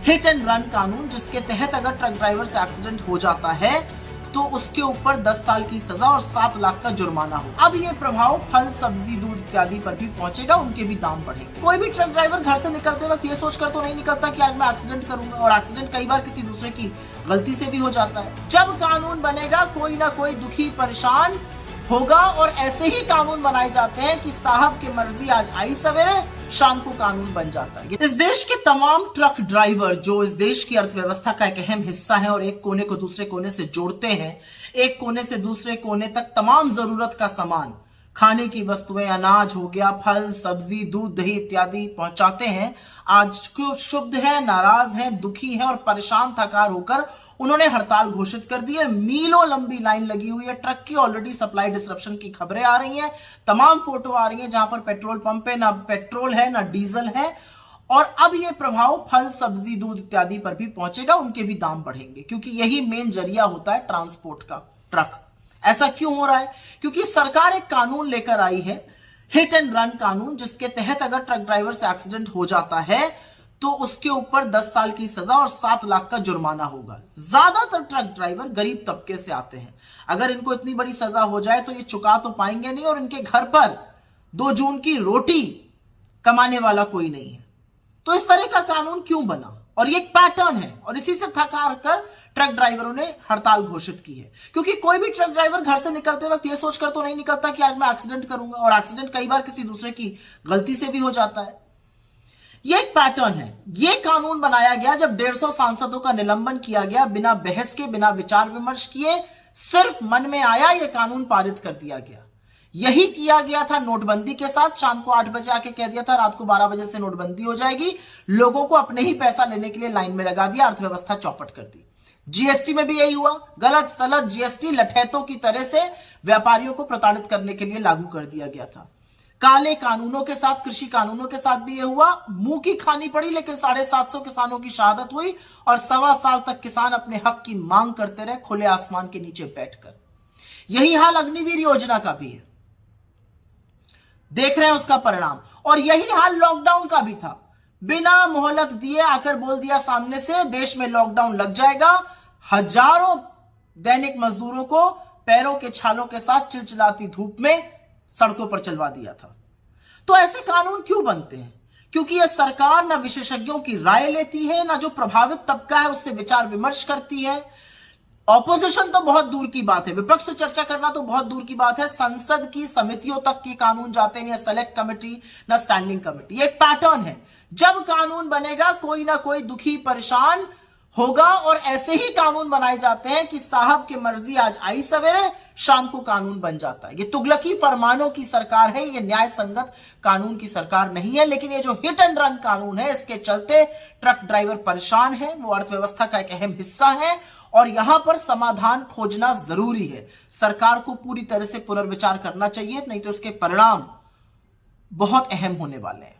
Hit and run कानून, जिसके तहत अगर ट्रक ड्राइवर से एक्सीडेंट हो जाता है तो उसके ऊपर 10 साल की सजा और 7 लाख का जुर्माना हो। अब ये प्रभाव फल, सब्जी, दूध इत्यादि पर भी पहुंचेगा, उनके भी दाम बढ़ेंगे। कोई भी ट्रक ड्राइवर घर से निकलते वक्त ये सोचकर तो नहीं निकलता कि आज मैं एक्सीडेंट करूंगा, और एक्सीडेंट कई बार किसी दूसरे की गलती से भी हो जाता है। जब कानून बनेगा कोई ना कोई दुखी परेशान होगा, और ऐसे ही कानून बनाए जाते हैं कि साहब की मर्जी आज आई सवेरे, शाम को कानून बन जाता है। इस देश के तमाम ट्रक ड्राइवर जो इस देश की अर्थव्यवस्था का एक अहम हिस्सा है और एक कोने को दूसरे कोने से जोड़ते हैं, एक कोने से दूसरे कोने तक तमाम जरूरत का सामान, खाने की वस्तुएं, अनाज हो गया, फल, सब्जी, दूध, दही इत्यादि पहुंचाते हैं। आज क्षुब्ध है, नाराज है, दुखी है और परेशान थकार होकर उन्होंने हड़ताल घोषित कर दी है। मीलों लंबी लाइन लगी हुई है ट्रक की, ऑलरेडी सप्लाई डिसरप्शन की खबरें आ रही हैं, तमाम फोटो आ रही हैं जहां पर पेट्रोल पंप पे ना पेट्रोल है ना डीजल है। और अब ये प्रभाव फल, सब्जी, दूध इत्यादि पर भी पहुंचेगा, उनके भी दाम बढ़ेंगे, क्योंकि यही मेन जरिया होता है ट्रांसपोर्ट का, ट्रक। ऐसा क्यों हो रहा है? क्योंकि सरकार एक कानून लेकर आई है, हिट एंड रन कानून, जिसके तहत अगर ट्रक ड्राइवर से एक्सीडेंट हो जाता है तो उसके ऊपर 10 साल की सजा और 7 लाख का जुर्माना होगा। ज्यादातर ट्रक ड्राइवर गरीब तबके से आते हैं। अगर इनको इतनी बड़ी सजा हो जाए तो ये चुका तो पाएंगे नहीं, और इनके घर पर 2 जून की रोटी कमाने वाला कोई नहीं है। तो इस तरह का कानून क्यों बना? और ये एक पैटर्न है, और इसी से थका कर ट्रक ड्राइवरों ने हड़ताल घोषित की है। क्योंकि कोई भी ट्रक ड्राइवर घर से निकलते वक्त ये सोचकर तो नहीं निकलता कि आज मैं एक्सीडेंट करूंगा, और एक्सीडेंट कई बार किसी दूसरे की गलती से भी हो जाता है। ये एक पैटर्न है। ये कानून बनाया गया जब 150 सांसदों का निलंबन किया गया, बिना बहस के, बिना विचार विमर्श किए, सिर्फ मन में आया ये कानून पारित कर दिया गया। यही किया गया था नोटबंदी के साथ। शाम को 8 बजे आके कह दिया था रात को 12 बजे से नोटबंदी हो जाएगी, लोगों को अपने ही पैसा लेने के लिए लाइन में लगा दिया, अर्थव्यवस्था चौपट कर दी। जीएसटी में भी यही हुआ, गलत सलत जीएसटी लठैतों की तरह से व्यापारियों को प्रताड़ित करने के लिए लागू कर दिया गया था। काले कानूनों के साथ, कृषि कानूनों के साथ भी यह हुआ। मुंह की खानी पड़ी, लेकिन 750 किसानों की शहादत हुई, और 1.25 साल तक किसान अपने हक की मांग करते रहे खुले आसमान के नीचे बैठकर। यही हाल अग्निवीर योजना का भी है, देख रहे हैं उसका परिणाम। और यही हाल लॉकडाउन का भी था। बिना मोहलत दिए आकर बोल दिया सामने से देश में लॉकडाउन लग जाएगा। हजारों दैनिक मजदूरों को पैरों के छालों के साथ चिलचिलाती धूप में सड़कों पर चलवा दिया था। तो ऐसे कानून क्यों बनते हैं? क्योंकि यह सरकार ना विशेषज्ञों की राय लेती है, ना जो प्रभावित तबका है उससे विचार विमर्श करती है। ऑपोजिशन तो बहुत दूर की बात है, विपक्ष से चर्चा करना तो बहुत दूर की बात है। संसद की समितियों तक के कानून जाते हैं, या सेलेक्ट कमेटी ना स्टैंडिंग कमेटी। एक पैटर्न है, जब कानून बनेगा कोई ना कोई दुखी परेशान होगा, और ऐसे ही कानून बनाए जाते हैं कि साहब की मर्जी आज आई सवेरे, शाम को कानून बन जाता है। ये तुगलकी फरमानों की सरकार है, ये न्याय संगत कानून की सरकार नहीं है। लेकिन ये जो हिट एंड रन कानून है, इसके चलते ट्रक ड्राइवर परेशान है, वो अर्थव्यवस्था का एक अहम हिस्सा है, और यहां पर समाधान खोजना जरूरी है। सरकार को पूरी तरह से पुनर्विचार करना चाहिए, नहीं तो इसके परिणाम बहुत अहम होने वाले हैं।